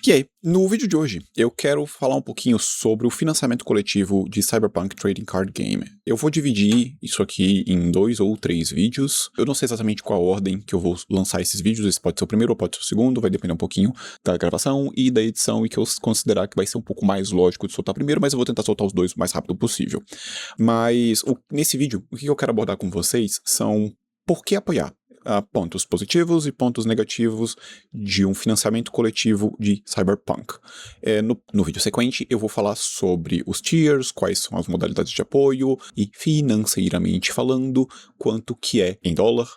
E aí, no vídeo de hoje, eu quero falar um pouquinho sobre o financiamento coletivo de Cyberpunk Trading Card Game. Eu vou dividir isso aqui em 2 ou 3 vídeos. Eu não sei exatamente qual a ordem que eu vou lançar esses vídeos, esse pode ser o primeiro ou pode ser o segundo, vai depender um pouquinho da gravação e da edição, e que eu considerar que vai ser um pouco mais lógico de soltar primeiro, mas eu vou tentar soltar os dois o mais rápido possível. Mas nesse vídeo, o que eu quero abordar com vocês são por que apoiar. Pontos positivos e pontos negativos de um financiamento coletivo de Cyberpunk. No vídeo sequente eu vou falar sobre os tiers, quais são as modalidades de apoio e, financeiramente falando, quanto que é em dólar,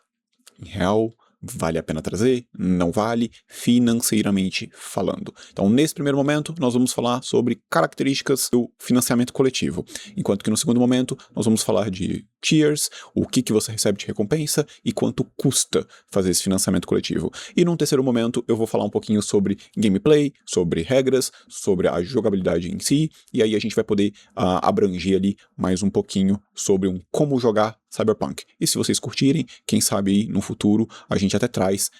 em real, vale a pena trazer, não vale, financeiramente falando. Então, nesse primeiro momento, nós vamos falar sobre características do financiamento coletivo, enquanto que no segundo momento, nós vamos falar de tiers, o que você recebe de recompensa e quanto custa fazer esse financiamento coletivo. E num terceiro momento, eu vou falar um pouquinho sobre gameplay, sobre regras, sobre a jogabilidade em si, e aí a gente vai poder abranger ali mais um pouquinho sobre como jogar Cyberpunk. E se vocês curtirem, quem sabe aí no futuro a gente até traz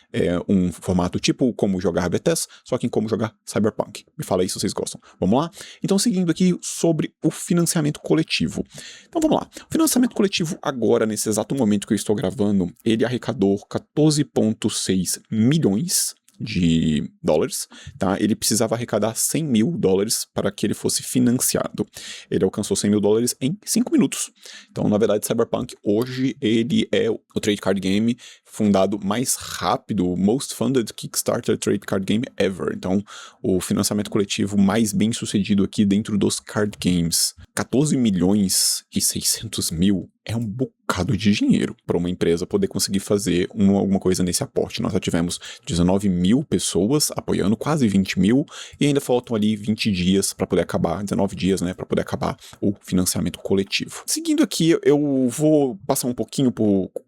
um formato tipo como jogar Bethesda, só que em como jogar Cyberpunk. Me fala aí se vocês gostam. Vamos lá? Então, seguindo aqui sobre o financiamento coletivo. Então vamos lá. O financiamento coletivo agora, nesse exato momento que eu estou gravando, ele arrecadou 14,6 milhões de dólares, tá? Ele precisava arrecadar 100 mil dólares para que ele fosse financiado. Ele alcançou 100 mil dólares em 5 minutos. Então, na verdade, Cyberpunk, hoje, ele é o trade card game fundado mais rápido, o most funded Kickstarter trade card game ever. Então, o financiamento coletivo mais bem sucedido aqui dentro dos card games. 14 milhões e 600 mil é um bocado de dinheiro para uma empresa poder conseguir fazer alguma coisa nesse aporte. Nós já tivemos 19 mil pessoas apoiando, quase 20 mil, e ainda faltam ali 20 dias para poder acabar, 19 dias, né, para poder acabar o financiamento coletivo. Seguindo aqui, eu vou passar um pouquinho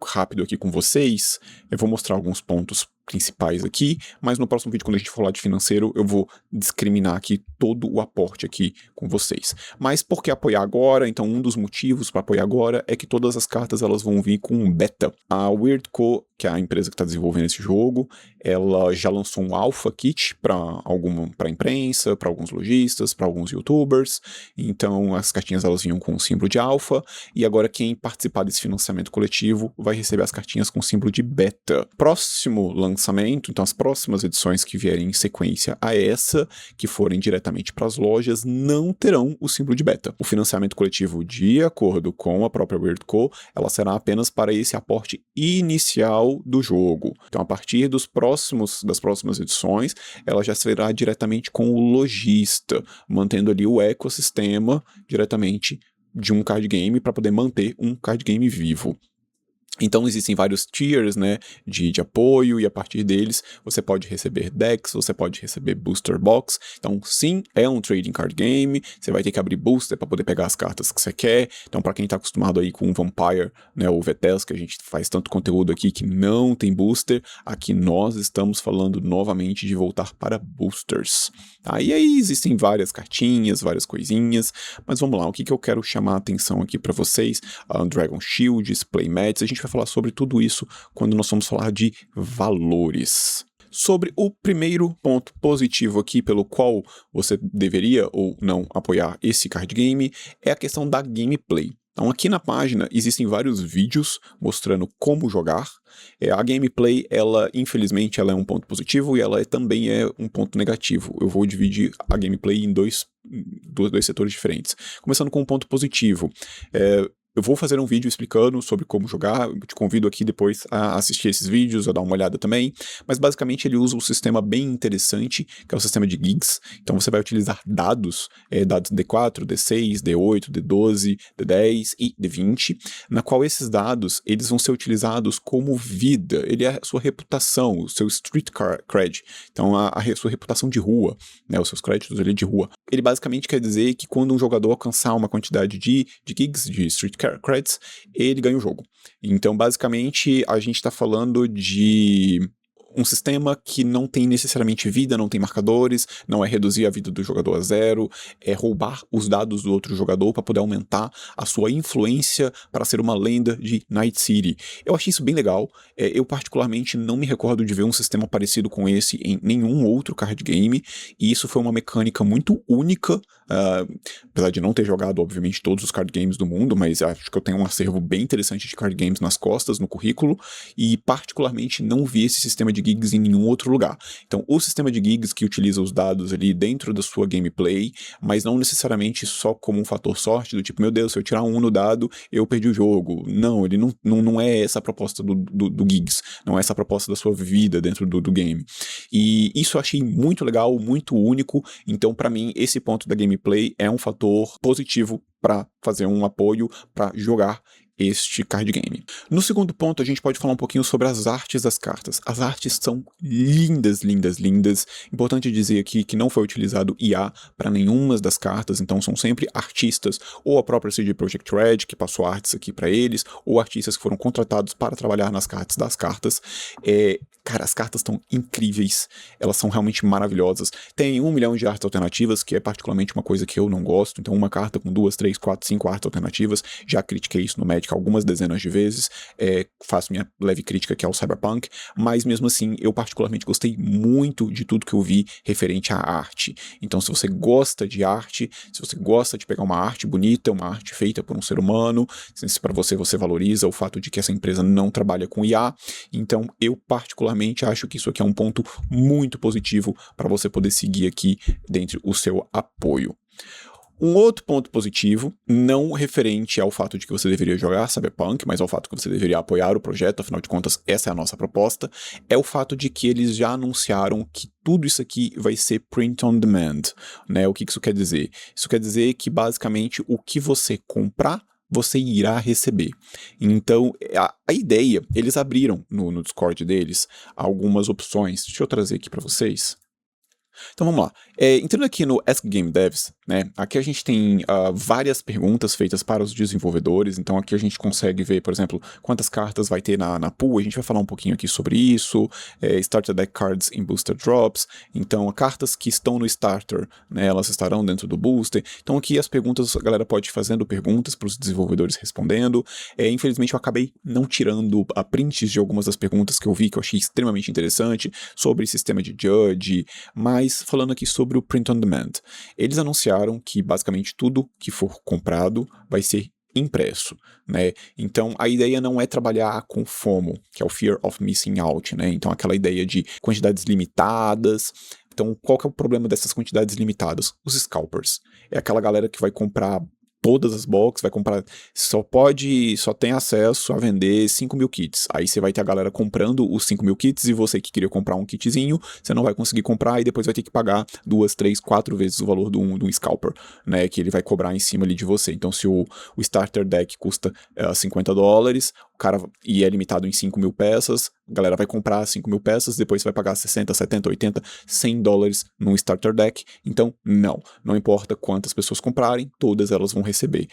rápido aqui com vocês, eu vou mostrar alguns pontos principais aqui, mas no próximo vídeo, quando a gente falar de financeiro, eu vou discriminar aqui todo o aporte aqui com vocês. Mas por que apoiar agora? Então, um dos motivos para apoiar agora é que todas as cartas elas vão vir com um beta. A Weirdco, que é a empresa que está desenvolvendo esse jogo, ela já lançou um alpha kit para a imprensa, para alguns lojistas, para alguns youtubers. Então, as cartinhas elas vinham com o símbolo de alpha, e agora quem participar desse financiamento coletivo vai receber as cartinhas com o símbolo de beta. Próximo lançamento, então as próximas edições que vierem em sequência a essa, que forem diretamente para as lojas, não terão o símbolo de beta. O financiamento coletivo, de acordo com a própria Weirdco, ela será apenas para esse aporte inicial do jogo. Então, a partir das próximas edições, ela já será diretamente com o lojista, mantendo ali o ecossistema diretamente de um card game para poder manter um card game vivo. Então existem vários tiers, né, de apoio, e a partir deles você pode receber decks, você pode receber booster box. Então sim, é um trading card game, você vai ter que abrir booster para poder pegar as cartas que você quer. Então para quem tá acostumado aí com o Vampire, né, ou Vetes, que a gente faz tanto conteúdo aqui que não tem booster, aqui nós estamos falando novamente de voltar para boosters. E aí existem várias cartinhas, várias coisinhas, mas vamos lá, o que eu quero chamar a atenção aqui para vocês? Dragon Shields, Playmats, a gente vai falar sobre tudo isso quando nós vamos falar de valores. Sobre o primeiro ponto positivo aqui pelo qual você deveria ou não apoiar esse card game é a questão da gameplay. Então aqui na página existem vários vídeos mostrando como jogar. A gameplay, infelizmente, ela é um ponto positivo e ela também é um ponto negativo. Eu vou dividir a gameplay em dois setores diferentes. Começando com um ponto positivo. Eu vou fazer um vídeo explicando sobre como jogar, eu te convido aqui depois a assistir esses vídeos, a dar uma olhada também, mas basicamente ele usa um sistema bem interessante, que é o sistema de gigs. Então você vai utilizar dados D4, D6, D8, D12, D10 e D20, na qual esses dados eles vão ser utilizados como vida, ele é a sua reputação, o seu street cred, então a sua reputação de rua, né, os seus créditos ali de rua. Ele basicamente quer dizer que quando um jogador alcançar uma quantidade de gigs, de street credits, ele ganha o jogo. Então, basicamente, a gente está falando de um sistema que não tem necessariamente vida, não tem marcadores, não é reduzir a vida do jogador a zero, é roubar os dados do outro jogador para poder aumentar a sua influência para ser uma lenda de Night City. Eu achei isso bem legal. Eu particularmente não me recordo de ver um sistema parecido com esse em nenhum outro card game, e isso foi uma mecânica muito única, apesar de não ter jogado, obviamente, todos os card games do mundo, mas acho que eu tenho um acervo bem interessante de card games nas costas, no currículo, e particularmente não vi esse sistema de gigs em nenhum outro lugar. Então, o sistema de gigs que utiliza os dados ali dentro da sua gameplay, mas não necessariamente só como um fator sorte, do tipo, meu Deus, se eu tirar um no dado, eu perdi o jogo. Não, ele não é essa a proposta do gigs, não é essa a proposta da sua vida dentro do game. E isso eu achei muito legal, muito único, então para mim esse ponto da gameplay é um fator positivo para fazer um apoio para jogar este card game. No segundo ponto, a gente pode falar um pouquinho sobre as artes das cartas. As artes são lindas, lindas, lindas. Importante dizer aqui que não foi utilizado IA para nenhuma das cartas, então são sempre artistas, ou a própria CD Projekt Red, que passou artes aqui para eles, ou artistas que foram contratados para trabalhar nas artes das cartas. Cara, as cartas estão incríveis, elas são realmente maravilhosas. Tem 1 milhão de artes alternativas, que é particularmente uma coisa que eu não gosto, então uma carta com 2, 3, 4, 5 artes alternativas, já critiquei isso no Magic algumas dezenas de vezes, faço minha leve crítica aqui ao Cyberpunk, mas mesmo assim eu particularmente gostei muito de tudo que eu vi referente à arte. Então se você gosta de arte, se você gosta de pegar uma arte bonita, uma arte feita por um ser humano, se para você valoriza o fato de que essa empresa não trabalha com IA, então eu particularmente acho que isso aqui é um ponto muito positivo para você poder seguir aqui dentro do seu apoio. Um outro ponto positivo, não referente ao fato de que você deveria jogar Cyberpunk, mas ao fato que você deveria apoiar o projeto, afinal de contas, essa é a nossa proposta, é o fato de que eles já anunciaram que tudo isso aqui vai ser print on demand, né? O que isso quer dizer? Isso quer dizer que, basicamente, o que você comprar, você irá receber. Então, a ideia, eles abriram no Discord deles algumas opções. Deixa eu trazer aqui para vocês. Então vamos lá. Entrando aqui no Ask Game Devs, né, aqui a gente tem várias perguntas feitas para os desenvolvedores, então aqui a gente consegue ver, por exemplo, quantas cartas vai ter na pool, a gente vai falar um pouquinho aqui sobre isso, Starter Deck Cards em Booster Drops, então cartas que estão no Starter, né, elas estarão dentro do Booster, então aqui as perguntas, a galera pode ir fazendo perguntas para os desenvolvedores respondendo, infelizmente eu acabei não tirando prints de algumas das perguntas que eu vi, que eu achei extremamente interessante, sobre sistema de judge, mas falando aqui sobre o Print on Demand. Eles anunciaram que basicamente tudo que for comprado vai ser impresso, né? Então a ideia não é trabalhar com FOMO, que é o Fear of Missing Out, né? Então aquela ideia de quantidades limitadas. Então qual que é o problema dessas quantidades limitadas? Os scalpers. É aquela galera que vai comprar todas as boxes, vai comprar, só tem acesso a vender 5.000 kits. Aí você vai ter a galera comprando os 5.000 kits e você que queria comprar um kitzinho, você não vai conseguir comprar e depois vai ter que pagar 2, 3, 4 vezes o valor do scalper, né, que ele vai cobrar em cima ali de você. Então se o starter deck custa $50, o cara, e é limitado em 5.000 peças, a galera vai comprar 5.000 peças, depois você vai pagar 60, 70, 80, $100 num starter deck. Então, não importa quantas pessoas comprarem, todas elas vão receber.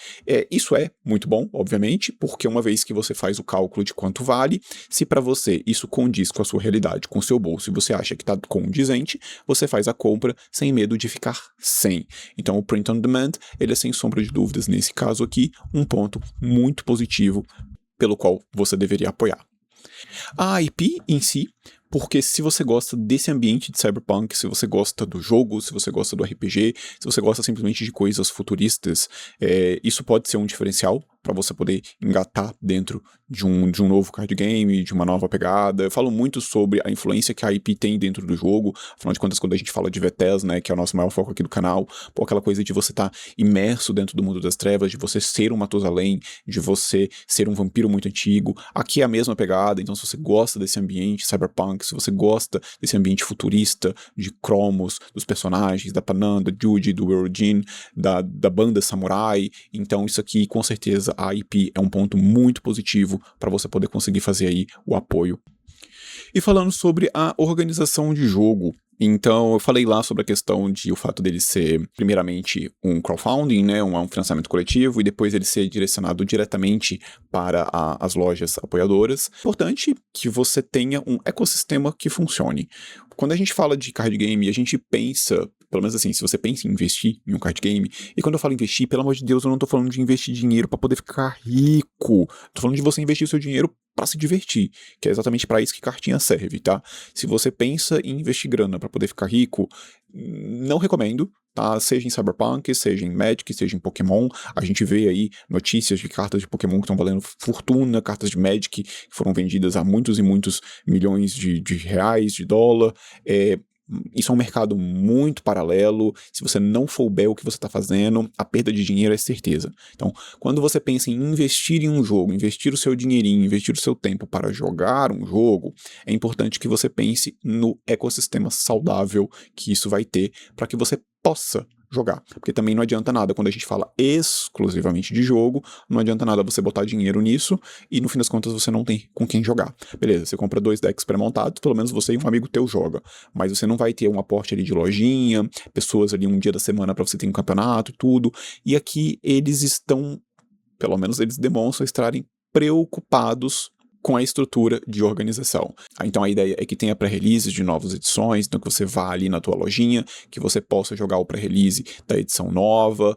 Isso é muito bom, obviamente, porque uma vez que você faz o cálculo de quanto vale, se para você isso condiz com a sua realidade, com o seu bolso, e você acha que está condizente, você faz a compra sem medo de ficar sem. Então, o Print on Demand, ele é sem sombra de dúvidas, nesse caso aqui, um ponto muito positivo pelo qual você deveria apoiar. A IP em si, porque se você gosta desse ambiente de Cyberpunk, se você gosta do jogo, se você gosta do RPG, se você gosta simplesmente de coisas futuristas, isso pode ser um diferencial para você poder engatar dentro de um novo card game, de uma nova pegada. Eu falo muito sobre a influência que a IP tem dentro do jogo, afinal de contas, quando a gente fala de VTES, né, que é o nosso maior foco aqui do canal, aquela coisa de você estar imerso dentro do mundo das trevas, de você ser um Matusalém, de você ser um vampiro muito antigo. Aqui é a mesma pegada, então se você gosta desse ambiente Cyberpunk, se você gosta desse ambiente futurista, de cromos, dos personagens, da Panam, da Judy, do Eurojin, da banda Samurai, então isso aqui, com certeza, a IP é um ponto muito positivo para você poder conseguir fazer aí o apoio. E falando sobre a organização de jogo, Então, eu falei lá sobre a questão de o fato dele ser, primeiramente, um crowdfunding, né, um financiamento coletivo, e depois ele ser direcionado diretamente para as lojas apoiadoras. Importante que você tenha um ecossistema que funcione. Quando a gente fala de card game, a gente pensa, pelo menos assim, se você pensa em investir em um card game, e quando eu falo investir, pelo amor de Deus, eu não tô falando de investir dinheiro para poder ficar rico. Tô falando de você investir o seu dinheiro para se divertir, que é exatamente para isso que cartinha serve, tá? Se você pensa em investir grana para poder ficar rico, não recomendo, tá? Seja em Cyberpunk, seja em Magic, seja em Pokémon. A gente vê aí notícias de cartas de Pokémon que estão valendo fortuna, cartas de Magic que foram vendidas a muitos e muitos milhões de reais, de dólar. Isso é um mercado muito paralelo. Se você não souber o que você está fazendo, a perda de dinheiro é certeza. Então, quando você pensa em investir em um jogo, investir o seu dinheirinho, investir o seu tempo para jogar um jogo, é importante que você pense no ecossistema saudável que isso vai ter para que você possa jogar. Porque também não adianta nada, quando a gente fala exclusivamente de jogo, não adianta nada você botar dinheiro nisso e no fim das contas você não tem com quem jogar. Beleza, você compra 2 decks pré-montados, pelo menos você e um amigo teu joga, mas você não vai ter um aporte ali de lojinha, pessoas ali um dia da semana para você ter um campeonato e tudo, e aqui eles estão, pelo menos eles demonstram estarem preocupados com a estrutura de organização. Então a ideia é que tenha pré-releases de novas edições, então que você vá ali na tua lojinha, que você possa jogar o pré-release da edição nova.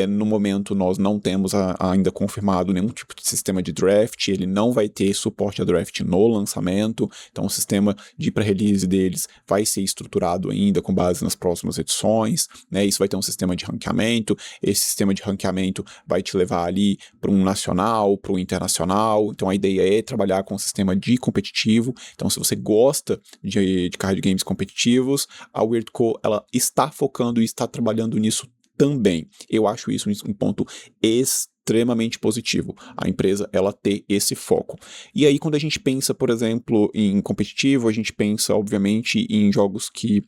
No momento nós não temos ainda confirmado nenhum tipo de sistema de draft, ele não vai ter suporte a draft no lançamento, então o sistema de pré-release deles vai ser estruturado ainda com base nas próximas edições, né? Isso vai ter um sistema de ranqueamento, esse sistema de ranqueamento vai te levar ali para um nacional, para um internacional, então a ideia é trabalhar com um sistema de competitivo. Então, se você gosta de card games competitivos, a Weirdco ela está focando e está trabalhando nisso também. Eu acho isso um ponto extremamente positivo, a empresa ela ter esse foco. E aí quando a gente pensa, por exemplo, em competitivo, a gente pensa obviamente em jogos que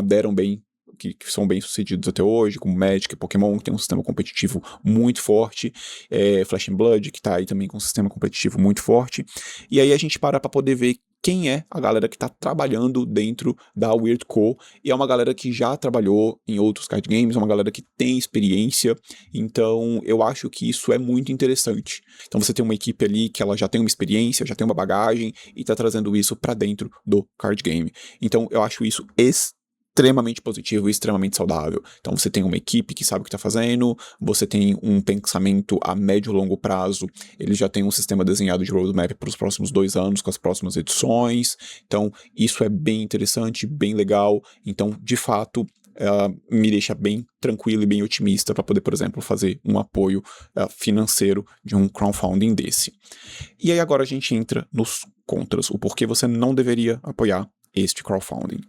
deram bem, que são bem sucedidos até hoje, como Magic, Pokémon, que tem um sistema competitivo muito forte, Flash and Blood, que tá aí também com um sistema competitivo muito forte, e aí a gente para poder ver quem é a galera que está trabalhando dentro da Weirdco, e é uma galera que já trabalhou em outros card games, é uma galera que tem experiência, então eu acho que isso é muito interessante. Então você tem uma equipe ali que ela já tem uma experiência, já tem uma bagagem, e está trazendo isso para dentro do card game. Então eu acho isso extremamente positivo e extremamente saudável. Então você tem uma equipe que sabe o que está fazendo, você tem um pensamento a médio e longo prazo, eles já têm um sistema desenhado de roadmap para os próximos 2 anos, com as próximas edições, então isso é bem interessante, bem legal, então de fato me deixa bem tranquilo e bem otimista para poder, por exemplo, fazer um apoio financeiro de um crowdfunding desse. E aí agora a gente entra nos contras, o porquê você não deveria apoiar este crowdfunding.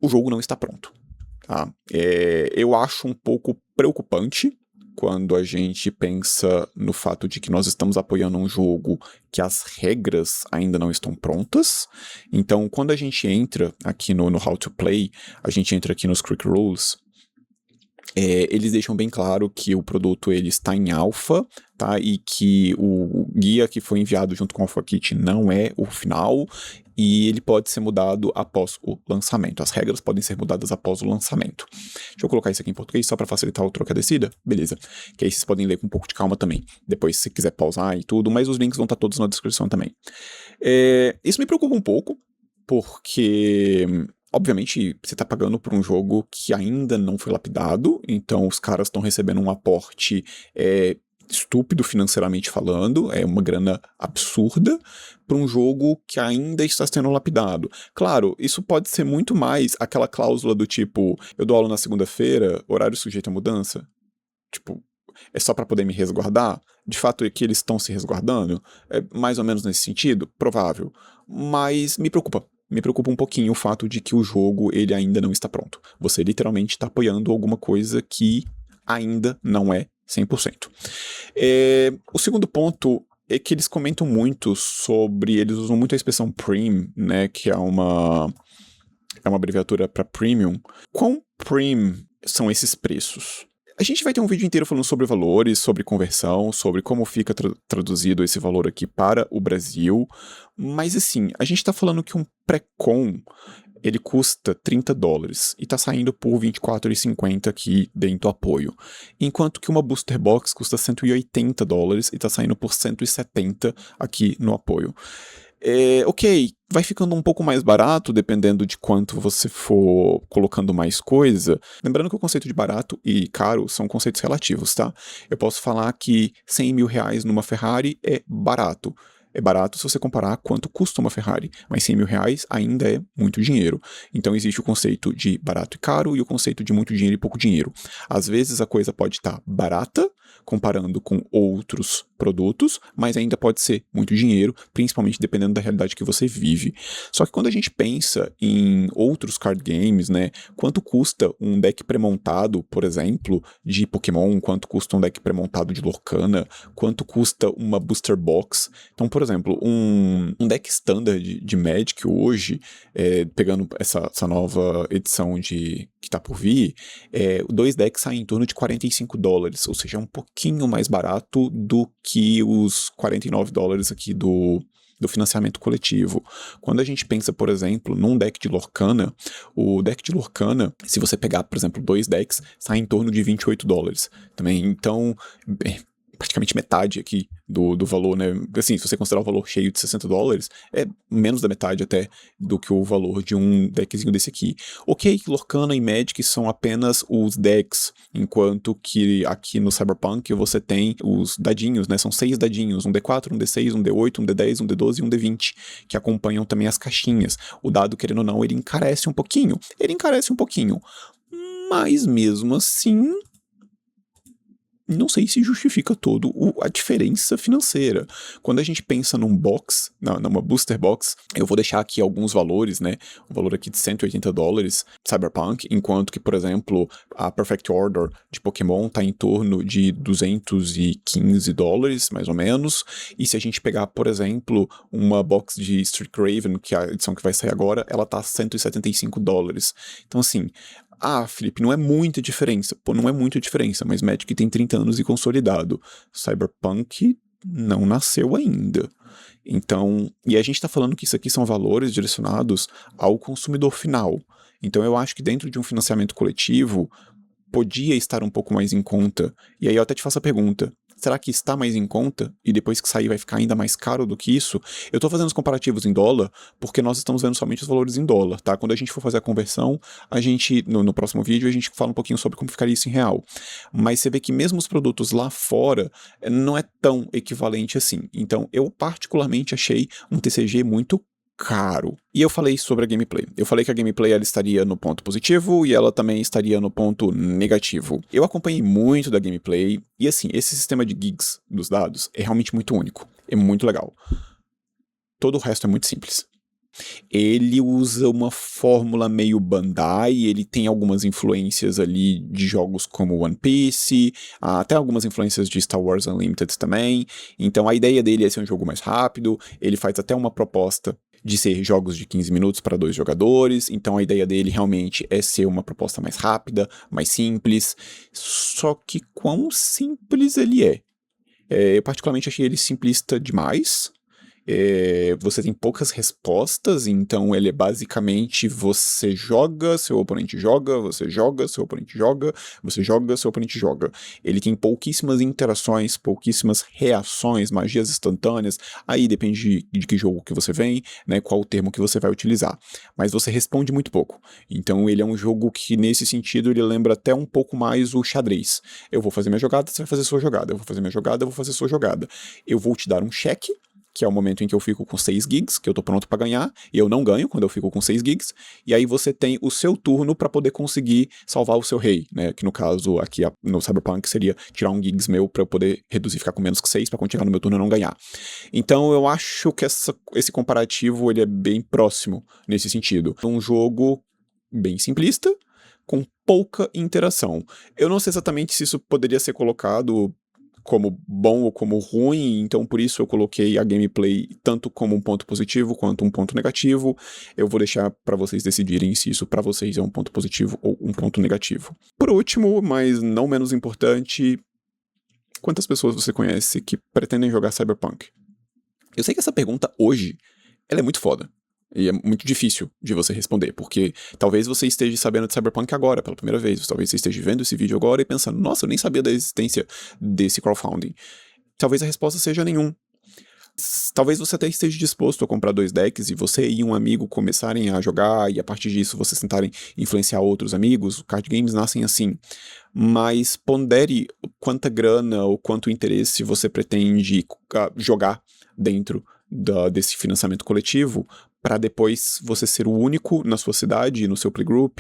O jogo não está pronto, tá? Eu acho um pouco preocupante quando a gente pensa no fato de que nós estamos apoiando um jogo que as regras ainda não estão prontas. Então, quando a gente entra aqui no How to Play, a gente entra aqui nos Quick Rules, eles deixam bem claro que o produto ele está em alpha, tá? E que o guia que foi enviado junto com o Alpha Kit não é o final, e ele pode ser mudado após o lançamento. As regras podem ser mudadas após o lançamento. Deixa eu colocar isso aqui em português só para facilitar o troca descida. Beleza. Que aí vocês podem ler com um pouco de calma também. Depois, se quiser pausar e tudo, mas os links vão estar todos na descrição também. Isso me preocupa um pouco, porque obviamente, você está pagando por um jogo que ainda não foi lapidado, então os caras estão recebendo um aporte estúpido financeiramente falando, é uma grana absurda para um jogo que ainda está sendo lapidado. Claro, isso pode ser muito mais aquela cláusula do tipo, eu dou aula na segunda-feira, horário sujeito a mudança. Tipo, é só para poder me resguardar? De fato é que eles estão se resguardando? É mais ou menos nesse sentido? Provável. Mas me preocupa. Me preocupa um pouquinho o fato de que o jogo ele ainda não está pronto. Você literalmente está apoiando alguma coisa que ainda não é 100%. O segundo ponto é que eles comentam muito sobre... Eles usam muito a expressão Prim, né, que é uma abreviatura para Premium. Quão Prim são esses preços? A gente vai ter um vídeo inteiro falando sobre valores, sobre conversão, sobre como fica traduzido esse valor aqui para o Brasil, mas assim, a gente está falando que um pré-com ele custa $30 e tá saindo por R$24,50 aqui dentro do apoio. Enquanto que uma Booster Box custa $180 e tá saindo por R$170 aqui no apoio. Ok, vai ficando um pouco mais barato dependendo de quanto você for colocando mais coisa. Lembrando que o conceito de barato e caro são conceitos relativos, tá? Eu posso falar que R$100 mil numa Ferrari é barato. É barato se você comparar quanto custa uma Ferrari, mas R$100 mil ainda é muito dinheiro. Então existe o conceito de barato e caro e o conceito de muito dinheiro e pouco dinheiro. Às vezes a coisa pode estar barata, comparando com outros produtos, mas ainda pode ser muito dinheiro, principalmente dependendo da realidade que você vive. Só que quando a gente pensa em outros card games, né, quanto custa um deck pré-montado, por exemplo, de Pokémon, quanto custa um deck pré-montado de Lorcana, quanto custa uma Booster Box. Então, por exemplo, um deck standard de Magic hoje, pegando essa nova edição que tá por vir, dois decks saem em torno de $45, ou seja, é um pouquinho mais barato do que os $49 aqui do financiamento coletivo. Quando a gente pensa, por exemplo, num deck de Lorcana, o deck de Lorcana, se você pegar, por exemplo, dois decks, sai em torno de $28 também. Então, praticamente metade aqui do valor, né? Assim, se você considerar o valor cheio de $60, é menos da metade até do que o valor de um deckzinho desse aqui. Ok, Lorcana e Magic são apenas os decks, enquanto que aqui no Cyberpunk você tem os dadinhos, né? São 6 dadinhos, um D4, um D6, um D8, um D10, um D12 e um D20, que acompanham também as caixinhas. O dado, querendo ou não, ele encarece um pouquinho. Mas mesmo assim, não sei se justifica a diferença financeira. Quando a gente pensa num box, numa booster box, eu vou deixar aqui alguns valores, né? O valor aqui de $180 Cyberpunk, enquanto que, por exemplo, a Perfect Order de Pokémon tá em torno de $215, mais ou menos. E se a gente pegar, por exemplo, uma box de Street Craven, que é a edição que vai sair agora, ela tá $175. Então, assim, Felipe, não é muita diferença. Pô, não é muita diferença, mas Magic tem 30 anos e consolidado. Cyberpunk não nasceu ainda. Então, e a gente tá falando que isso aqui são valores direcionados ao consumidor final. Então eu acho que dentro de um financiamento coletivo, podia estar um pouco mais em conta. E aí eu até te faço a pergunta, será que está mais em conta? E depois que sair vai ficar ainda mais caro do que isso? Eu tô fazendo os comparativos em dólar, porque nós estamos vendo somente os valores em dólar, tá? Quando a gente for fazer a conversão, no próximo vídeo, a gente fala um pouquinho sobre como ficaria isso em real. Mas você vê que mesmo os produtos lá fora, não é tão equivalente assim. Então, eu particularmente achei um TCG muito caro. E eu falei sobre a gameplay. Eu falei que a gameplay ela estaria no ponto positivo e ela também estaria no ponto negativo. Eu acompanhei muito da gameplay e assim, esse sistema de gigs dos dados é realmente muito único. É muito legal. Todo o resto é muito simples. Ele usa uma fórmula meio Bandai, ele tem algumas influências ali de jogos como One Piece, até algumas influências de Star Wars Unlimited também. Então a ideia dele é ser um jogo mais rápido, ele faz até uma proposta de ser jogos de 15 minutos para 2 jogadores, então a ideia dele realmente é ser uma proposta mais rápida, mais simples, só que quão simples ele é? Eu particularmente achei ele simplista demais. Você tem poucas respostas, então ele é basicamente você joga, seu oponente joga, você joga, seu oponente joga, você joga, seu oponente joga. Ele tem pouquíssimas interações, pouquíssimas reações, magias instantâneas, aí depende de que jogo que você vem, né, qual o termo que você vai utilizar. Mas você responde muito pouco. Então ele é um jogo que, nesse sentido, ele lembra até um pouco mais o xadrez. Eu vou fazer minha jogada, você vai fazer sua jogada. Eu vou fazer minha jogada, eu vou fazer sua jogada. Eu vou te dar um cheque, que é o momento em que eu fico com 6 gigs, que eu tô pronto para ganhar, e eu não ganho quando eu fico com 6 gigs, e aí você tem o seu turno para poder conseguir salvar o seu rei, né, que no caso aqui no Cyberpunk seria tirar 1 gigs meu para eu poder reduzir, ficar com menos que 6 para quando chegar no meu turno eu não ganhar. Então eu acho que esse comparativo ele é bem próximo nesse sentido. É um jogo bem simplista, com pouca interação. Eu não sei exatamente se isso poderia ser colocado como bom ou como ruim, então por isso eu coloquei a gameplay tanto como um ponto positivo quanto um ponto negativo. Eu vou deixar para vocês decidirem se isso para vocês é um ponto positivo ou um ponto negativo. Por último, mas não menos importante, quantas pessoas você conhece que pretendem jogar Cyberpunk? Eu sei que essa pergunta hoje, ela é muito foda. E é muito difícil de você responder, porque talvez você esteja sabendo de Cyberpunk agora, pela primeira vez. Talvez você esteja vendo esse vídeo agora e pensando, nossa, eu nem sabia da existência desse crowdfunding. Talvez a resposta seja nenhum. Talvez você até esteja disposto a comprar 2 decks e você e um amigo começarem a jogar e a partir disso vocês tentarem influenciar outros amigos. Card games nascem assim. Mas pondere quanta grana ou quanto interesse você pretende jogar dentro desse financiamento coletivo para depois você ser o único na sua cidade, no seu playgroup,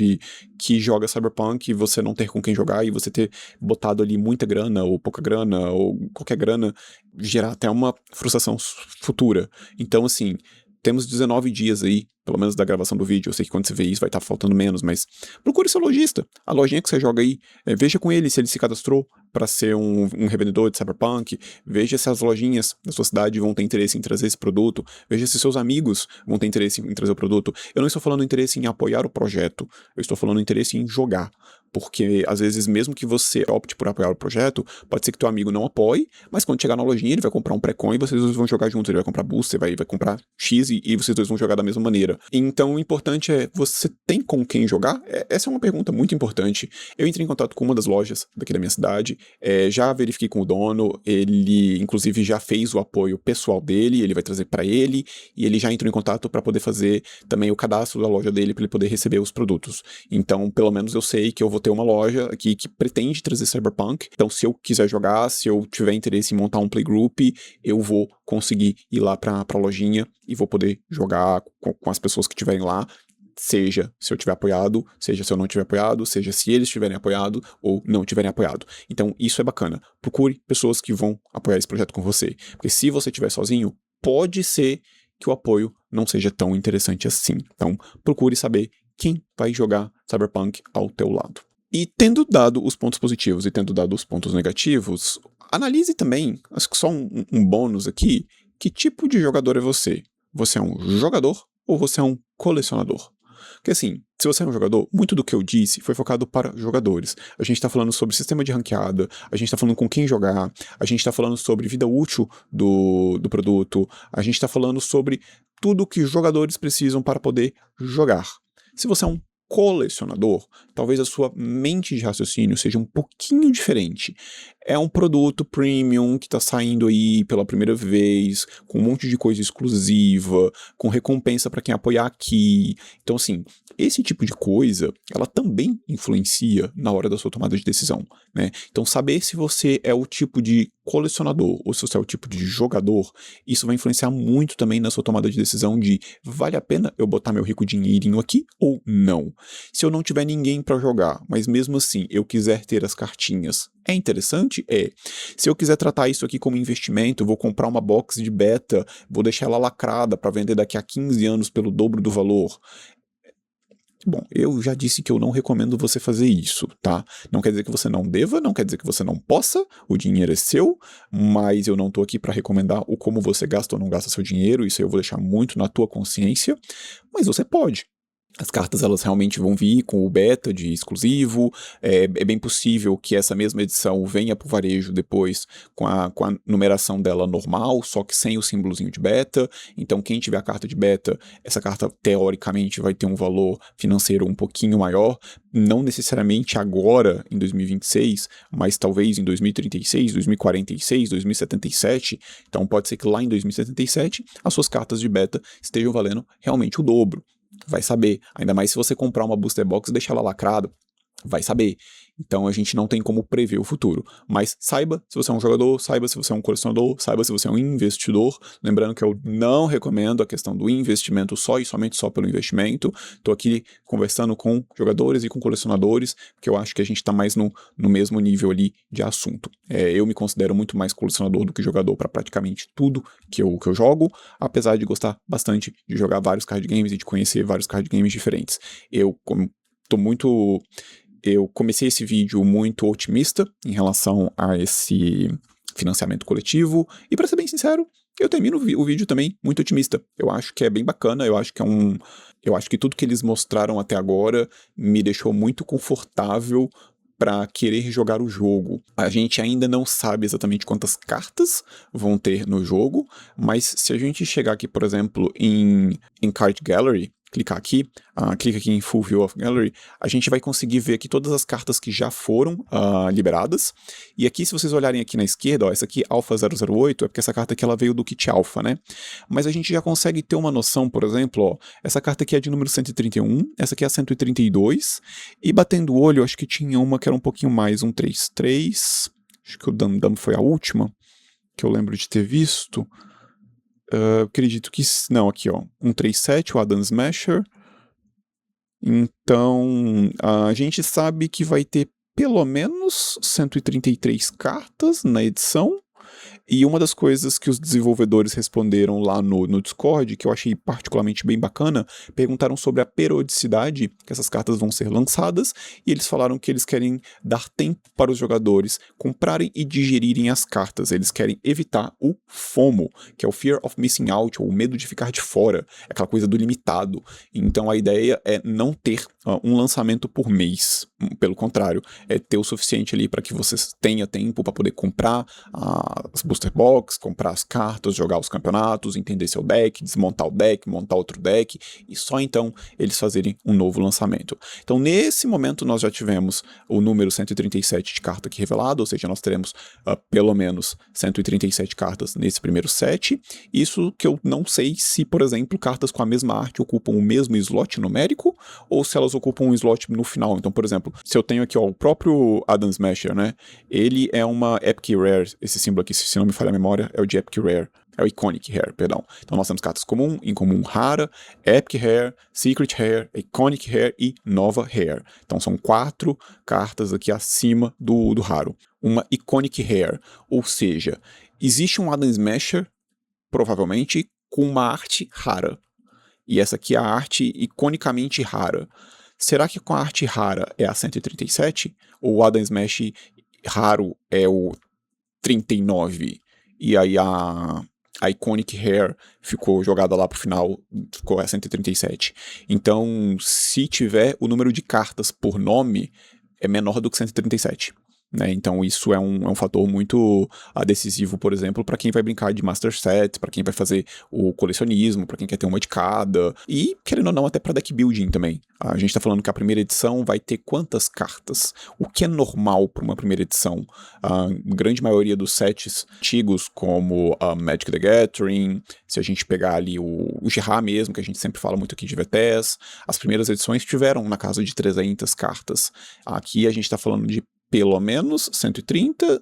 que joga Cyberpunk e você não ter com quem jogar e você ter botado ali muita grana ou pouca grana ou qualquer grana, gerar até uma frustração futura. Então, assim, temos 19 dias aí, pelo menos da gravação do vídeo. Eu sei que quando você vê isso vai estar faltando menos, mas procure seu lojista. A lojinha que você joga aí, veja com ele se ele se cadastrou para ser um revendedor de Cyberpunk. Veja se as lojinhas da sua cidade vão ter interesse em trazer esse produto. Veja se seus amigos vão ter interesse em trazer o produto. Eu não estou falando interesse em apoiar o projeto, eu estou falando interesse em jogar. Porque, às vezes, mesmo que você opte por apoiar o projeto, pode ser que teu amigo não apoie, mas quando chegar na lojinha, ele vai comprar um pré-con e vocês dois vão jogar juntos. Ele vai comprar booster, vai comprar X e vocês dois vão jogar da mesma maneira. Então, o importante é, você tem com quem jogar? Essa é uma pergunta muito importante. Eu entrei em contato com uma das lojas daqui da minha cidade, já verifiquei com o dono, ele, inclusive, já fez o apoio pessoal dele, ele vai trazer para ele, e ele já entrou em contato para poder fazer também o cadastro da loja dele, para ele poder receber os produtos. Então, pelo menos eu sei que eu vou ter uma loja aqui que pretende trazer Cyberpunk. Então, se eu quiser jogar, se eu tiver interesse em montar um playgroup, eu vou conseguir ir lá pra lojinha e vou poder jogar com as pessoas que estiverem lá, seja se eu tiver apoiado, seja se eu não tiver apoiado, seja se eles tiverem apoiado ou não tiverem apoiado. Então, isso é bacana. Procure pessoas que vão apoiar esse projeto com você. Porque se você estiver sozinho, pode ser que o apoio não seja tão interessante assim. Então, procure saber quem vai jogar Cyberpunk ao teu lado. E tendo dado os pontos positivos e tendo dado os pontos negativos, analise também, acho que só um bônus aqui, que tipo de jogador é você? Você é um jogador ou você é um colecionador? Porque assim, se você é um jogador, muito do que eu disse foi focado para jogadores. A gente tá falando sobre sistema de ranqueada, a gente tá falando com quem jogar, a gente tá falando sobre vida útil do produto, a gente tá falando sobre tudo que jogadores precisam para poder jogar. Se você é um colecionador, talvez a sua mente de raciocínio seja um pouquinho diferente. É um produto premium que está saindo aí pela primeira vez, com um monte de coisa exclusiva, com recompensa para quem apoiar aqui. Então, assim, esse tipo de coisa, ela também influencia na hora da sua tomada de decisão, né? Então, saber se você é o tipo de colecionador ou se você é o tipo de jogador, isso vai influenciar muito também na sua tomada de decisão de vale a pena eu botar meu rico dinheirinho aqui ou não? Se eu não tiver ninguém para jogar, mas mesmo assim eu quiser ter as cartinhas, é interessante? É. Se eu quiser tratar isso aqui como investimento, vou comprar uma box de beta, vou deixar ela lacrada para vender daqui a 15 anos pelo dobro do valor. Bom, eu já disse que eu não recomendo você fazer isso, tá? Não quer dizer que você não deva, não quer dizer que você não possa, o dinheiro é seu, mas eu não tô aqui para recomendar o como você gasta ou não gasta seu dinheiro, isso eu vou deixar muito na tua consciência, mas você pode. As cartas elas realmente vão vir com o beta de exclusivo, é bem possível que essa mesma edição venha para o varejo depois com a numeração dela normal, só que sem o símbolozinho de beta. Então quem tiver a carta de beta, essa carta teoricamente vai ter um valor financeiro um pouquinho maior, não necessariamente agora em 2026, mas talvez em 2036, 2046, 2077. Então pode ser que lá em 2077 as suas cartas de beta estejam valendo realmente o dobro. Vai saber, ainda mais se você comprar uma booster box e deixar ela lacrada, vai saber. Então a gente não tem como prever o futuro, mas saiba se você é um jogador, saiba se você é um colecionador, saiba se você é um investidor, lembrando que eu não recomendo a questão do investimento só e somente só pelo investimento. Estou aqui conversando com jogadores e com colecionadores, porque eu acho que a gente está mais no mesmo nível ali de assunto. Eu me considero muito mais colecionador do que jogador para praticamente tudo que eu jogo, apesar de gostar bastante de jogar vários card games e de conhecer vários card games diferentes. Eu comecei esse vídeo muito otimista em relação a esse financiamento coletivo, e para ser bem sincero, eu termino o vídeo também muito otimista. Eu acho que é bem bacana, eu acho que tudo que eles mostraram até agora me deixou muito confortável para querer jogar o jogo. A gente ainda não sabe exatamente quantas cartas vão ter no jogo, mas se a gente chegar aqui, por exemplo, em Card Gallery, clicar aqui, clica aqui em Full View of Gallery, a gente vai conseguir ver aqui todas as cartas que já foram liberadas. E aqui, se vocês olharem aqui na esquerda, ó, essa aqui, Alpha 008, é porque essa carta aqui ela veio do kit Alpha, né? Mas a gente já consegue ter uma noção, por exemplo, ó, essa carta aqui é de número 131, essa aqui é a 132, e batendo o olho, acho que tinha uma que era um pouquinho mais, 133, acho que o Dum Dum foi a última, que eu lembro de ter visto. Acredito que... Não, aqui, ó. 137, o Adam Smasher. Então, a gente sabe que vai ter pelo menos 133 cartas na edição. E uma das coisas que os desenvolvedores responderam lá no Discord, que eu achei particularmente bem bacana, perguntaram sobre a periodicidade que essas cartas vão ser lançadas, e eles falaram que eles querem dar tempo para os jogadores comprarem e digerirem as cartas. Eles querem evitar o FOMO, que é o Fear of Missing Out, ou o medo de ficar de fora, aquela coisa do limitado. Então a ideia é não ter um lançamento por mês. Pelo contrário, é ter o suficiente ali para que você tenha tempo para poder comprar as booster box, comprar as cartas, jogar os campeonatos, entender seu deck, desmontar o deck, montar outro deck, e só então eles fazerem um novo lançamento. Então nesse momento nós já tivemos o número 137 de carta aqui revelado, ou seja, nós teremos pelo menos 137 cartas nesse primeiro set. Isso que eu não sei se, por exemplo, cartas com a mesma arte ocupam o mesmo slot numérico, ou se elas ocupam um slot no final. Então, por exemplo, se eu tenho aqui ó, o próprio Adam Smasher, né? Ele é uma Epic Rare, esse símbolo aqui, se não me falha a memória, é o de Epic Rare. É o Iconic Rare, perdão. Então nós temos cartas comum, incomum rara, Epic Rare, Secret Rare, Iconic Rare e Nova Rare. Então são 4 cartas aqui acima do raro. Uma Iconic Rare, ou seja, existe um Adam Smasher, provavelmente, com uma arte rara. E essa aqui é a arte iconicamente rara. Será que com a arte rara é a 137? Ou o Adam Smash raro é o 39? E aí a Iconic Rare ficou jogada lá pro final, ficou a 137. Então, se tiver o número de cartas por nome, é menor do que 137. Né? Então isso é um fator muito decisivo, por exemplo, para quem vai brincar de Master Set, para quem vai fazer o colecionismo, para quem quer ter uma de cada, e querendo ou não até para deck building também. A gente está falando que a primeira edição vai ter quantas cartas? O que é normal para uma primeira edição? A grande maioria dos sets antigos, como Magic the Gathering, se a gente pegar ali o Gerard mesmo, que a gente sempre fala muito aqui de VTS, as primeiras edições tiveram na casa de 300 cartas. Aqui a gente está falando de pelo menos 130,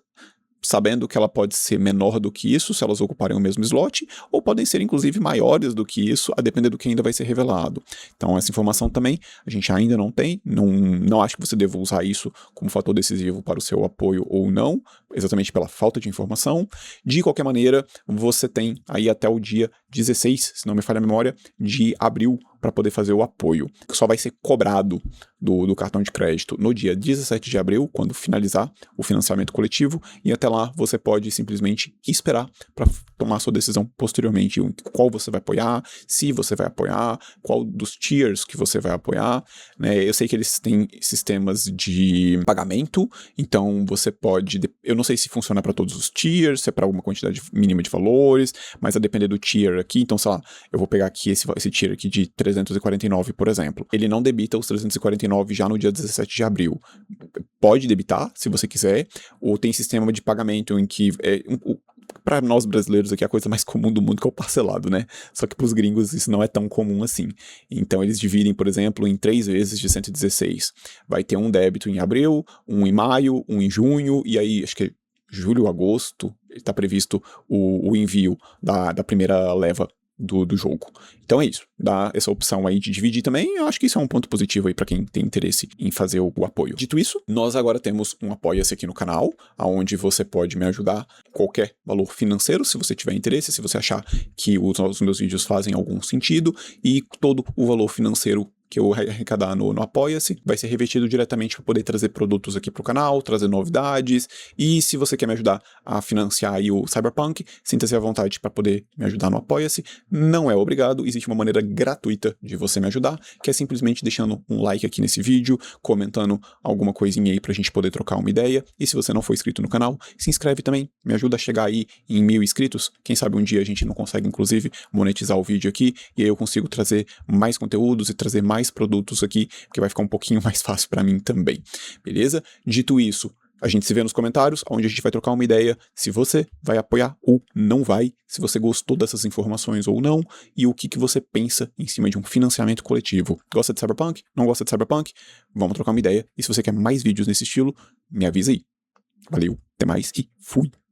sabendo que ela pode ser menor do que isso, se elas ocuparem o mesmo slot, ou podem ser inclusive maiores do que isso, a depender do que ainda vai ser revelado. Então essa informação também a gente ainda não tem, não acho que você deva usar isso como fator decisivo para o seu apoio ou não, exatamente pela falta de informação. De qualquer maneira, você tem aí até o dia 16, se não me falha a memória, de abril, para poder fazer o apoio, que só vai ser cobrado do cartão de crédito no dia 17 de abril, quando finalizar o financiamento coletivo, e até lá você pode simplesmente esperar para tomar sua decisão posteriormente, qual você vai apoiar, se você vai apoiar, qual dos tiers que você vai apoiar, né? Eu sei que eles têm sistemas de pagamento, então você pode, eu não sei se funciona para todos os tiers, se é para alguma quantidade mínima de valores, mas a depender do tier aqui, então sei lá, eu vou pegar aqui esse tier aqui de 349, por exemplo. Ele não debita os 349 já no dia 17 de abril. Pode debitar, se você quiser, ou tem sistema de pagamento em que para nós brasileiros aqui é a coisa mais comum do mundo que é o parcelado, né? Só que para os gringos isso não é tão comum assim. Então eles dividem, por exemplo, em 3 vezes de 116. Vai ter um débito em abril, um em maio, um em junho, e aí acho que julho, agosto, está previsto o envio da primeira leva do jogo. Então é isso, dá essa opção aí de dividir também, eu acho que isso é um ponto positivo aí para quem tem interesse em fazer o apoio. Dito isso, nós agora temos um apoia-se aqui no canal, onde você pode me ajudar qualquer valor financeiro, se você tiver interesse, se você achar que os meus vídeos fazem algum sentido, e todo o valor financeiro que eu arrecadar no Apoia-se vai ser revertido diretamente para poder trazer produtos aqui para o canal, trazer novidades, e se você quer me ajudar a financiar aí o Cyberpunk, sinta-se à vontade para poder me ajudar no Apoia-se. Não é obrigado, existe uma maneira gratuita de você me ajudar, que é simplesmente deixando um like aqui nesse vídeo, comentando alguma coisinha aí pra gente poder trocar uma ideia, e se você não for inscrito no canal, se inscreve também, me ajuda a chegar aí em 1000 inscritos, quem sabe um dia a gente não consegue inclusive monetizar o vídeo aqui, e aí eu consigo trazer mais conteúdos e trazer mais produtos aqui, porque vai ficar um pouquinho mais fácil pra mim também, beleza? Dito isso, a gente se vê nos comentários, onde a gente vai trocar uma ideia se você vai apoiar ou não vai, se você gostou dessas informações ou não, e o que você pensa em cima de um financiamento coletivo. Gosta de Cyberpunk? Não gosta de Cyberpunk? Vamos trocar uma ideia, e se você quer mais vídeos nesse estilo, me avisa aí. Valeu, até mais e fui!